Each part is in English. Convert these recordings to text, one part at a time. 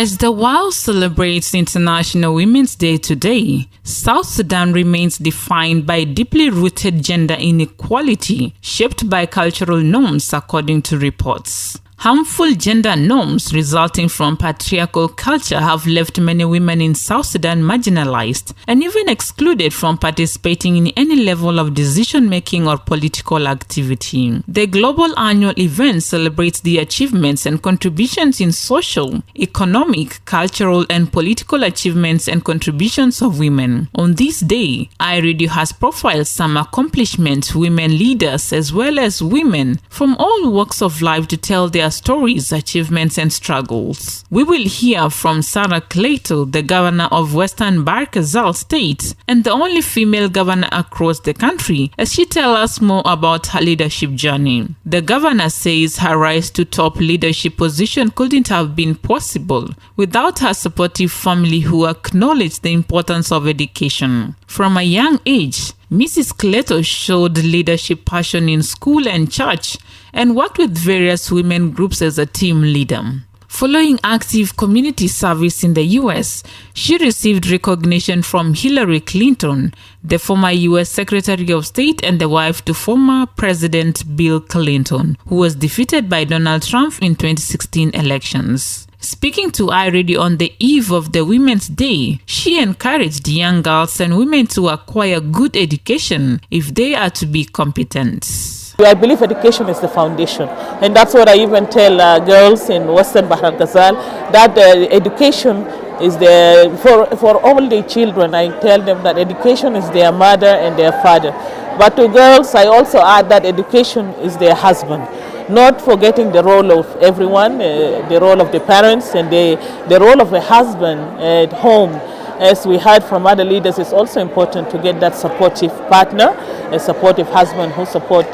As the world celebrates International Women's Day today, South Sudan remains defined by deeply rooted gender inequality shaped by cultural norms, according to reports. Harmful gender norms resulting from patriarchal culture have left many women in South Sudan marginalized and even excluded from participating in any level of decision-making or political activity. The global annual event celebrates the achievements and contributions in social, economic, cultural, and political achievements and contributions of women. On this day, IWD has profiled some accomplishments women leaders as well as women from all walks of life to tell their stories, achievements, and struggles. We will hear from Sarah Clayton, the governor of Western Bahr Ghazal State and the only female governor across the country, as she tells us more about her leadership journey. The governor says her rise to top leadership position couldn't have been possible without her supportive family who acknowledge the importance of education. From a young age, Mrs. Clayton showed leadership passion in school and church and worked with various women groups as a team leader. Following active community service in the U.S., she received recognition from Hillary Clinton, the former U.S. Secretary of State and the wife to former President Bill Clinton, who was defeated by Donald Trump in 2016 elections. Speaking to IWD on the eve of the Women's Day, she encouraged young girls and women to acquire good education if they are to be competent. I believe education is the foundation, and that's what I even tell girls in Western Bahr Ghazal, that education is for all the children. I tell them that education is their mother and their father. But to girls, I also add that education is their husband. Not forgetting the role of everyone, the role of the parents and the role of a husband at home. As we heard from other leaders, it's also important to get that supportive partner, a supportive husband who support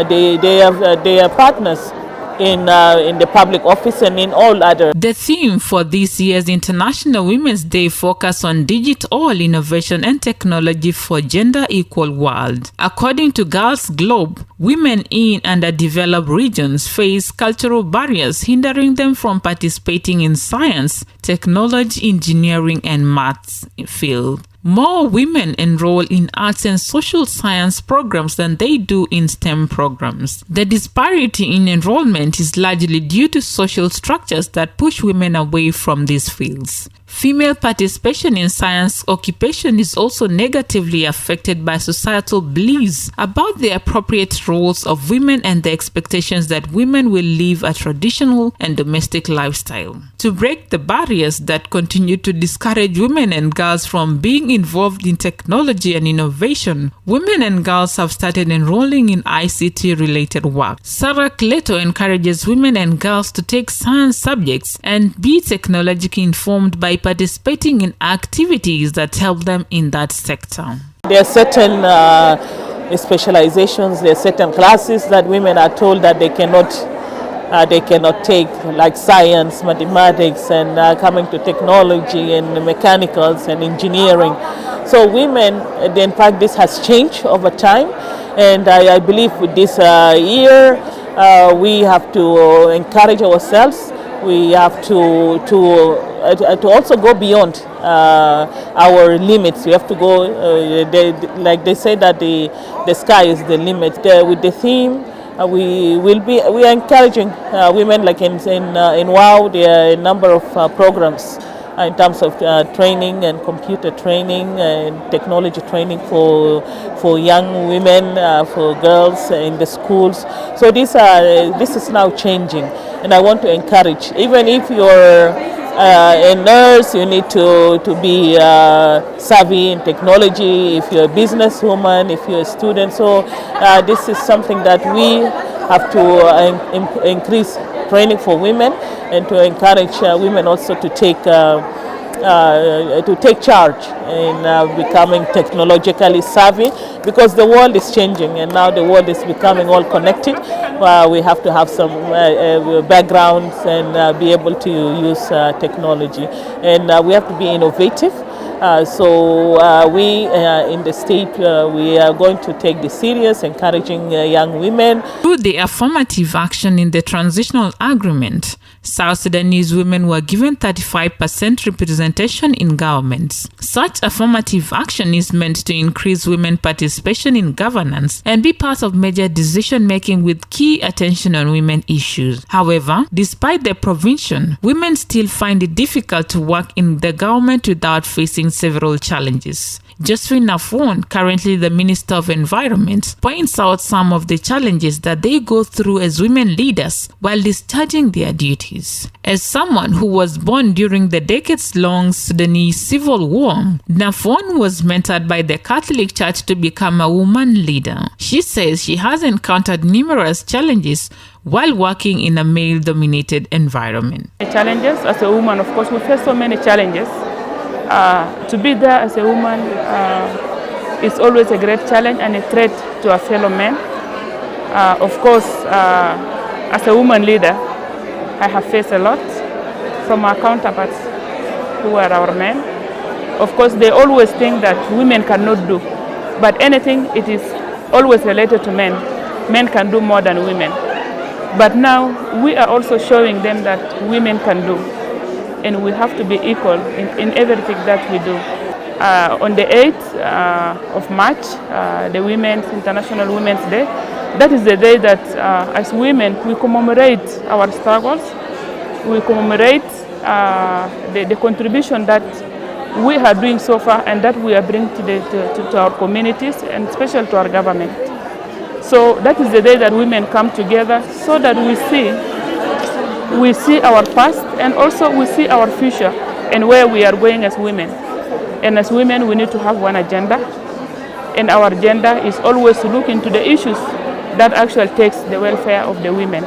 their partners in the public office and in all other. The theme for this year's International Women's Day focuses on digital innovation and technology for gender equal world. According to Girls Globe, women in underdeveloped regions face cultural barriers hindering them from participating in science, technology, engineering, and maths field. More women enroll in arts and social science programs than they do in STEM programs. The disparity in enrollment is largely due to social structures that push women away from these fields. Female participation in science occupation is also negatively affected by societal beliefs about the appropriate roles of women and the expectations that women will live a traditional and domestic lifestyle. To break the barriers that continue to discourage women and girls from being involved in technology and innovation, women and girls have started enrolling in ICT-related work. Sarah Clayton encourages women and girls to take science subjects and be technologically informed by participating in activities that help them in that sector. There are certain specializations, there are certain classes that women are told that they cannot take, like science, mathematics, and coming to technology and mechanicals and engineering. So women, in fact, this has changed over time, and I believe with this year we have to encourage ourselves. We have to also go beyond our limits. We have to go, like they say that the sky is the limit. With the theme, we are encouraging women, like in WOW, there are a number of programs in terms of training and computer training and technology training for young women, for girls in the schools. So this is now changing, and I want to encourage, even if you're a nurse, you need to be savvy in technology. If you're a businesswoman, if you're a student, so this is something that we have to increase training for women and to encourage women also to take charge in becoming technologically savvy, because the world is changing and now the world is becoming all connected. We have to have some backgrounds and be able to use technology, and we have to be innovative. We in the state, we are going to take this serious, encouraging young women. Through the affirmative action in the transitional agreement, South Sudanese women were given 35% representation in governments. Such affirmative action is meant to increase women participation in governance and be part of major decision-making with key attention on women issues. However, despite the provision, women still find it difficult to work in the government without facing several challenges. Josephine Nafon, currently the Minister of Environment, points out some of the challenges that they go through as women leaders while discharging their duties. As someone who was born during the decades-long Sudanese civil war, Nafon was mentored by the Catholic Church to become a woman leader. She says she has encountered numerous challenges while working in a male-dominated environment. The challenges as a woman, of course, we face so many challenges. To be there as a woman is always a great challenge and a threat to our fellow men. Of course, as a woman leader, I have faced a lot from our counterparts who are our men. Of course, they always think that women cannot do, but anything, it is always related to men. Men can do more than women. But now we are also showing them that women can do. And we have to be equal in everything that we do. On the 8th of March, the International Women's Day, that is the day that as women we commemorate our struggles, we commemorate the contribution that we are doing so far and that we are bringing to our communities and especially to our government. So that is the day that women come together so that we see our past and also we see our future and where we are going as women. And as women, we need to have one agenda. And our agenda is always to look into the issues that actually takes the welfare of the women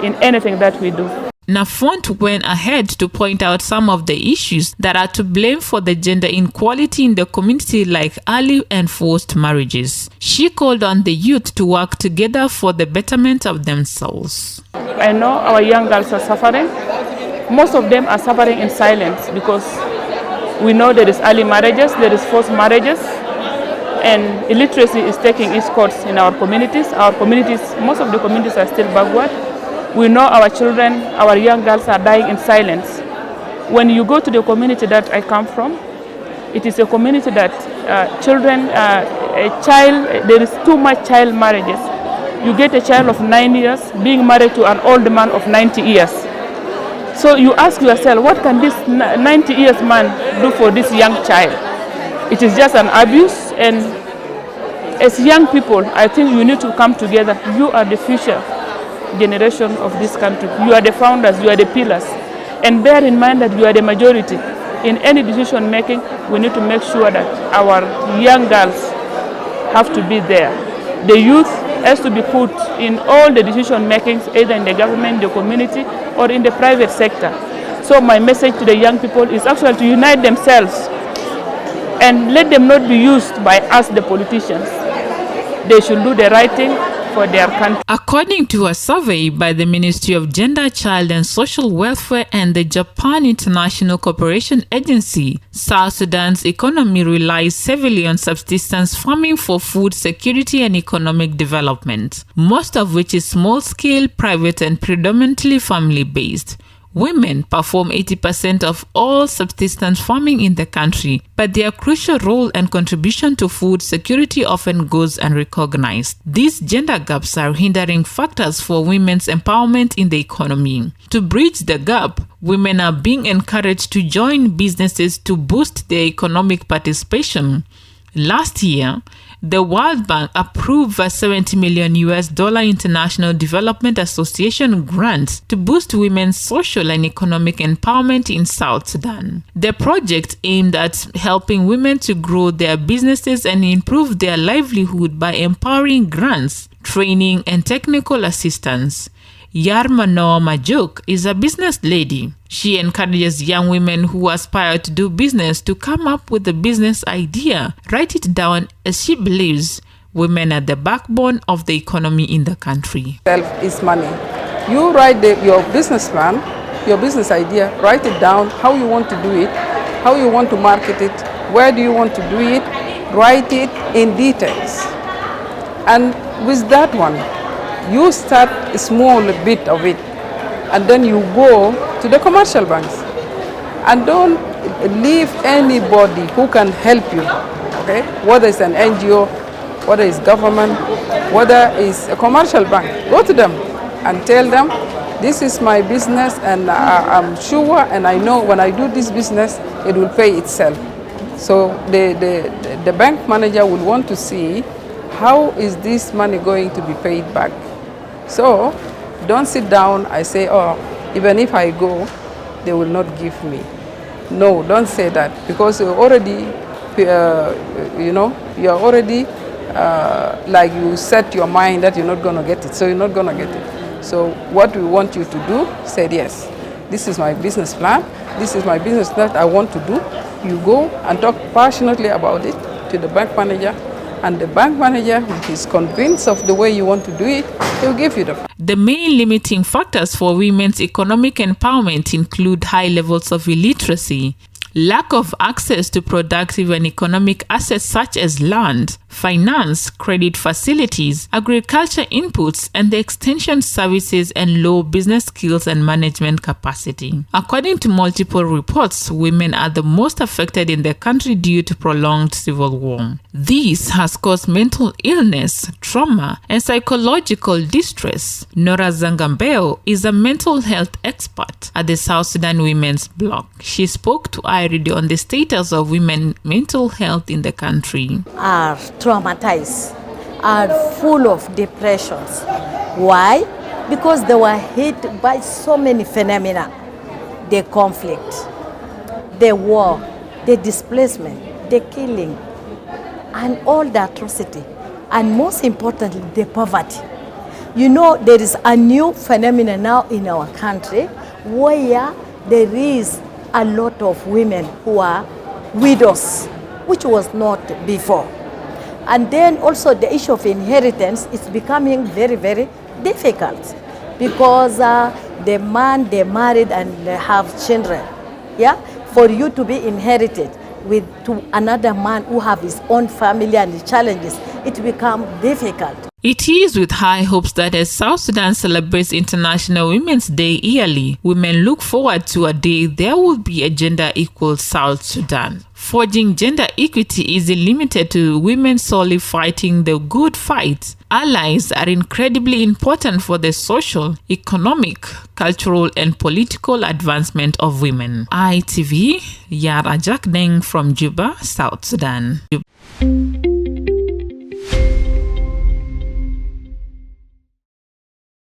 in anything that we do. Nafont went ahead to point out some of the issues that are to blame for the gender inequality in the community, like early and forced marriages. She called on the youth to work together for the betterment of themselves. I know our young girls are suffering. Most of them are suffering in silence because we know there is early marriages, there is forced marriages, and illiteracy is taking its course in our communities. Most of the communities are still backward. We know our children, our young girls are dying in silence. When you go to the community that I come from, it is a community that there is too much child marriages. You get a child of 9 years being married to an old man of 90 years. So you ask yourself, what can this 90 years man do for this young child? It is just an abuse, and as young people, I think you need to come together. You are the future generation of this country. You are the founders, you are the pillars. And bear in mind that you are the majority. In any decision making, we need to make sure that our young girls have to be there. The youth has to be put in all the decision makings, either in the government, the community, or in the private sector. So my message to the young people is actually to unite themselves and let them not be used by us, the politicians. They should do the right thing for their country. According to a survey by the Ministry of Gender, Child and Social Welfare and the Japan International Cooperation Agency, South Sudan's economy relies heavily on subsistence farming for food security and economic development, most of which is small-scale, private and predominantly family-based. Women perform 80% of all subsistence farming in the country, but their crucial role and contribution to food security often goes unrecognized. These gender gaps are hindering factors for women's empowerment in the economy. To bridge the gap, women are being encouraged to join businesses to boost their economic participation. Last year, the World Bank approved a $70 million International Development Association grant to boost women's social and economic empowerment in South Sudan. The project aimed at helping women to grow their businesses and improve their livelihood by empowering grants, training, and technical assistance. Yarmano Majuk is a business lady. She encourages young women who aspire to do business to come up with a business idea, write it down, as she believes women are the backbone of the economy in the country. Is money. You write your business plan, your business idea, write it down, how you want to do it, how you want to market it, Where do you want to do it? Write it in details. And with that one, you start a small bit of it, and then you go to the commercial banks. And don't leave anybody who can help you, okay? Whether it's an NGO, whether it's government, whether it's a commercial bank, go to them and tell them, this is my business, and I'm sure and I know when I do this business, it will pay itself. So the bank manager will want to see how is this money going to be paid back. So don't sit down, I say, oh, even if I go, they will not give me. No, don't say that, because you're already, you're already like you set your mind that you're not going to get it, so you're not going to get it. So what we want you to do, say yes, this is my business plan, this is my business that I want to do. You go and talk passionately about it to the bank manager, and the bank manager, if he's convinced of the way you want to do it, he'll give you the fund. The main limiting factors for women's economic empowerment include high levels of illiteracy, lack of access to productive and economic assets such as land, finance, credit facilities, agriculture inputs, and the extension services, and low business skills and management capacity. According to multiple reports, women are the most affected in the country due to prolonged civil war. This has caused mental illness, trauma, and psychological distress. Nora Zangambeo is a mental health expert at the South Sudan Women's Bloc. She spoke to IWD on the status of women's mental health in the country. Are traumatized, are full of depressions. Why? Because they were hit by so many phenomena: the conflict, the war, the displacement, the killing, and all the atrocity, and most importantly, the poverty. You know, there is a new phenomenon now in our country where there is a lot of women who are widows, which was not before. And then also the issue of inheritance is becoming very, very difficult, because the man, they married and they have children. Yeah, for you to be inherited to another man who have his own family and challenges, it becomes difficult. It is with high hopes that as South Sudan celebrates International Women's Day yearly, women look forward to a day there will be a gender-equal South Sudan. Forging gender equity isn't limited to women solely fighting the good fight. Allies are incredibly important for the social, economic, cultural, and political advancement of women. ITV, Yara Jack Deng from Juba, South Sudan.